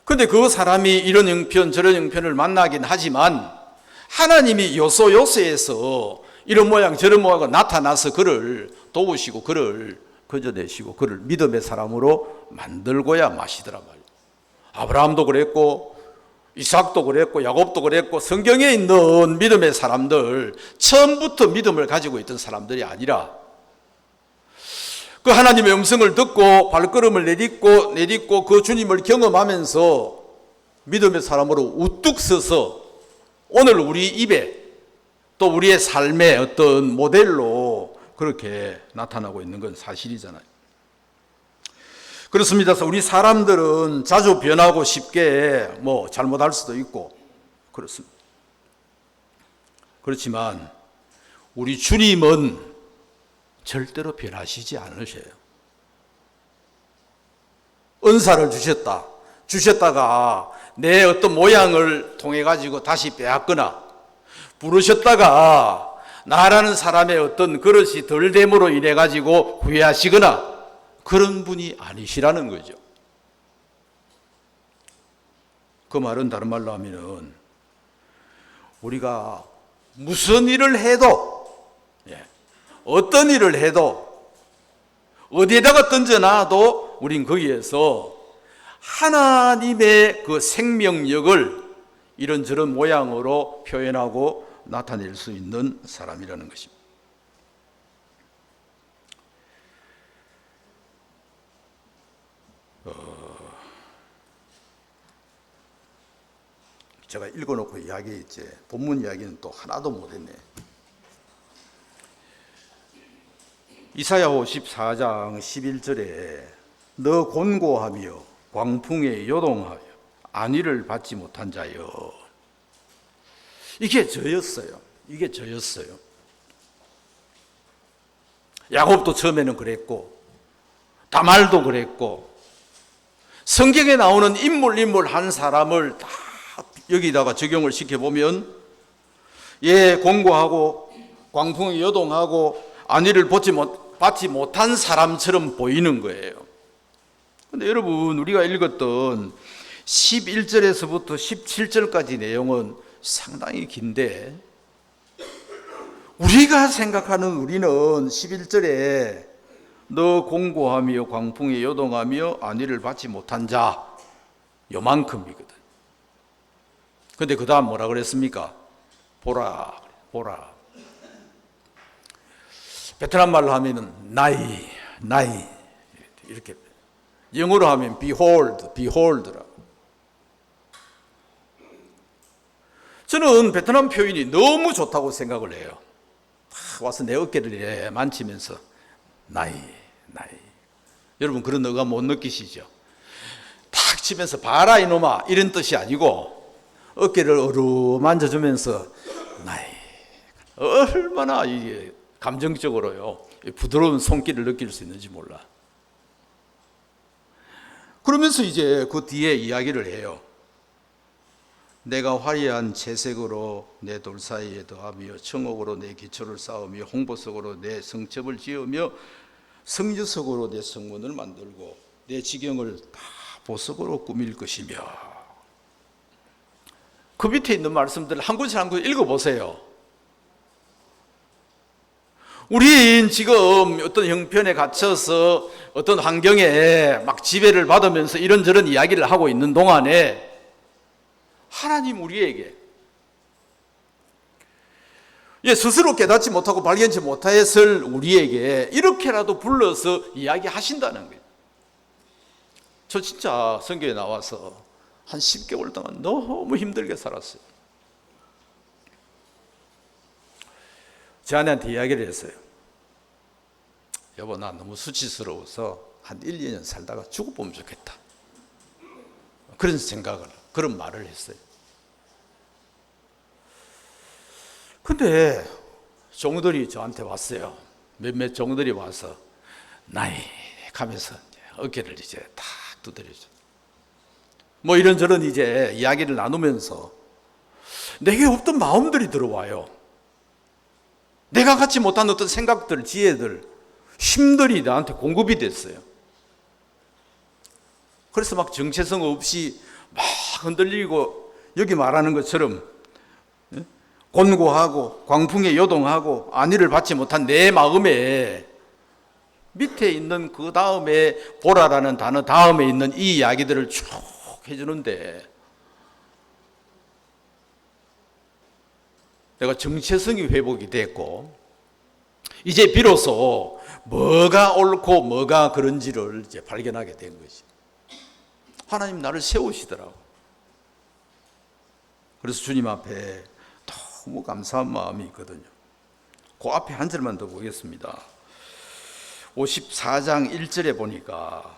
근데 그 사람이 이런 형편 저런 형편을 만나긴 하지만 하나님이 요소에서 이런 모양 저런 모양으로 나타나서 그를 도우시고 그를 거저내시고 그를 믿음의 사람으로 만들고야 마시더라 말이에요. 아브라함도 그랬고 이삭도 그랬고 야곱도 그랬고 성경에 있는 믿음의 사람들 처음부터 믿음을 가지고 있던 사람들이 아니라 그 하나님의 음성을 듣고 발걸음을 내딛고 그 주님을 경험하면서 믿음의 사람으로 우뚝 서서 오늘 우리 입에 또 우리의 삶의 어떤 모델로 그렇게 나타나고 있는 건 사실이잖아요. 그렇습니다. 우리 사람들은 자주 변하고 쉽게 잘못할 수도 있고 그렇습니다. 그렇지만 우리 주님은 절대로 변하시지 않으셔요. 은사를 주셨다가 내 어떤 모양을 통해 가지고 다시 빼앗거나 부르셨다가 나라는 사람의 어떤 그릇이 덜 됨으로 인해 가지고 후회하시거나 그런 분이 아니시라는 거죠. 그 말은 다른 말로 하면은 우리가 무슨 일을 해도 어떤 일을 해도 어디에다가 던져놔도 우린 거기에서 하나님의 그 생명력을 이런저런 모양으로 표현하고 나타낼 수 있는 사람이라는 것입니다. 제가 읽어놓고 이야기했지 본문 이야기는 또 하나도 못했네. 이사야 54장 11절에 너 곤고하며 광풍에 요동하여 안위를 받지 못한 자여. 이게 저였어요. 야곱도 처음에는 그랬고 다말도 그랬고, 성경에 나오는 인물 한 사람을 다 여기다가 적용을 시켜보면, 공고하고 광풍에 요동하고 안위를 받지 못한 사람처럼 보이는 거예요. 근데 여러분, 우리가 읽었던 11절에서부터 17절까지 내용은 상당히 긴데, 우리가 생각하는 우리는 11절에 너 공고하며 광풍에 요동하며 안위를 받지 못한 자, 요만큼이거든. 근데 그 다음 뭐라 그랬습니까? 보라. 베트남 말로 하면은 나이 이렇게, 영어로 하면 behold라. 저는 베트남 표현이 너무 좋다고 생각을 해요. 와서 내 어깨를 만지면서 나이. 여러분, 그런 어감 못 느끼시죠? 탁 치면서 봐라 이놈아, 이런 뜻이 아니고 어깨를 어루만져주면서 나이. 얼마나 이게 감정적으로요 부드러운 손길을 느낄 수 있는지 몰라. 그러면서 이제 그 뒤에 이야기를 해요. 내가 화려한 채색으로 내 돌 사이에 더하며 청옥으로 내 기초를 쌓으며 홍보석으로 내 성첩을 지으며 성주석으로 내 성문을 만들고 내 지경을 다 보석으로 꾸밀 것이며. 그 밑에 있는 말씀들을 한 구절 한 구절 읽어보세요. 우린 지금 어떤 형편에 갇혀서 어떤 환경에 막 지배를 받으면서 이런저런 이야기를 하고 있는 동안에 하나님 우리에게 스스로 깨닫지 못하고 발견치 못했을 우리에게 이렇게라도 불러서 이야기하신다는 거예요. 저 진짜 성경에 나와서 한 10개월 동안 너무 힘들게 살았어요. 제 아내한테 이야기를 했어요. 여보, 나 너무 수치스러워서 한 1, 2년 살다가 죽어보면 좋겠다. 그런 생각을, 그런 말을 했어요. 근데 종들이 저한테 왔어요. 몇몇 종들이 와서 나이 가면서 어깨를 이제 탁 두드려줘. 뭐 이런저런 이제 이야기를 나누면서 내게 없던 마음들이 들어와요. 내가 갖지 못한 어떤 생각들, 지혜들, 힘들이 나한테 공급이 됐어요. 그래서 막 정체성 없이 막 흔들리고, 여기 말하는 것처럼 곤고하고 광풍에 요동하고 안위를 받지 못한 내 마음에 밑에 있는 그 다음에 보라라는 단어 다음에 있는 이 이야기들을 쭉 해주는데, 내가 정체성이 회복이 됐고 이제 비로소 뭐가 옳고 뭐가 그런지를 이제 발견하게 된 것이. 하나님 나를 세우시더라고. 그래서 주님 앞에 너무 감사한 마음이 있거든요. 그 앞에 한 절만 더 보겠습니다. 54장 1절에 보니까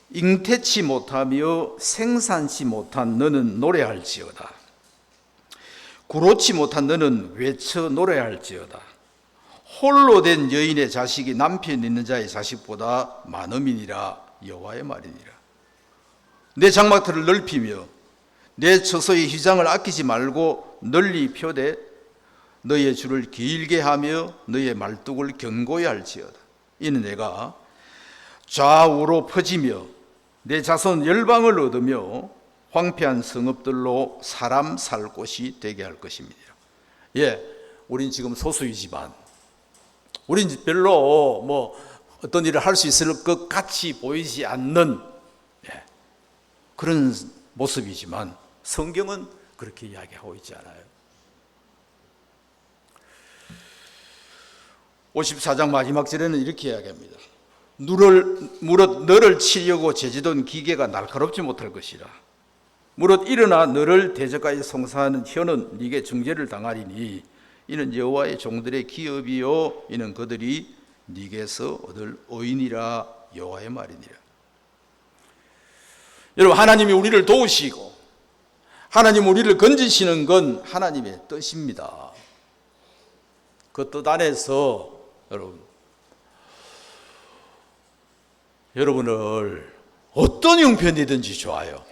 잉태치 못하며 생산치 못한 너는 노래할지어다. 구로치 못한 너는 외쳐 노래할지어다. 홀로 된 여인의 자식이 남편 있는 자의 자식보다 많음이니라. 여호와의 말이니라. 내 장막터를 넓히며 내 처소의 휘장을 아끼지 말고 널리 펴되 너의 줄을 길게 하며 너의 말뚝을 견고히 할지어다. 이는 내가 좌우로 퍼지며 내 자손 열방을 얻으며 황폐한 성읍들로 사람 살 곳이 되게 할 것입니다. 우린 지금 소수이지만, 우린 별로 뭐 어떤 일을 할 수 있을 것 같이 보이지 않는 그런 모습이지만 성경은 그렇게 이야기하고 있지 않아요. 54장 마지막 절에는 이렇게 이야기합니다. 무릇 너를 치려고 제지던 기계가 날카롭지 못할 것이라. 무릇 일어나 너를 대적하여 송사하는 혀는 네게 중재를 당하리니 이는 여호와의 종들의 기업이요 이는 그들이 네게서 얻을 의인이라. 여호와의 말이니라. 여러분, 하나님이 우리를 도우시고 하나님 우리를 건지시는 건 하나님의 뜻입니다. 그 뜻 안에서 여러분 여러분을 어떤 형편이든지 좋아요.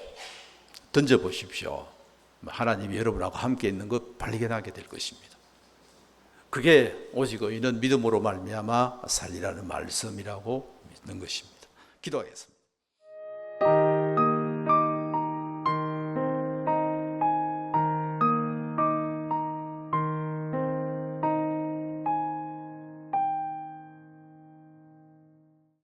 던져보십시오. 하나님이 여러분하고 함께 있는 것 발견하게 될 것입니다. 그게 오직 의인은 믿음으로 말미암아 살리라는 말씀이라고 믿는 것입니다. 기도하겠습니다.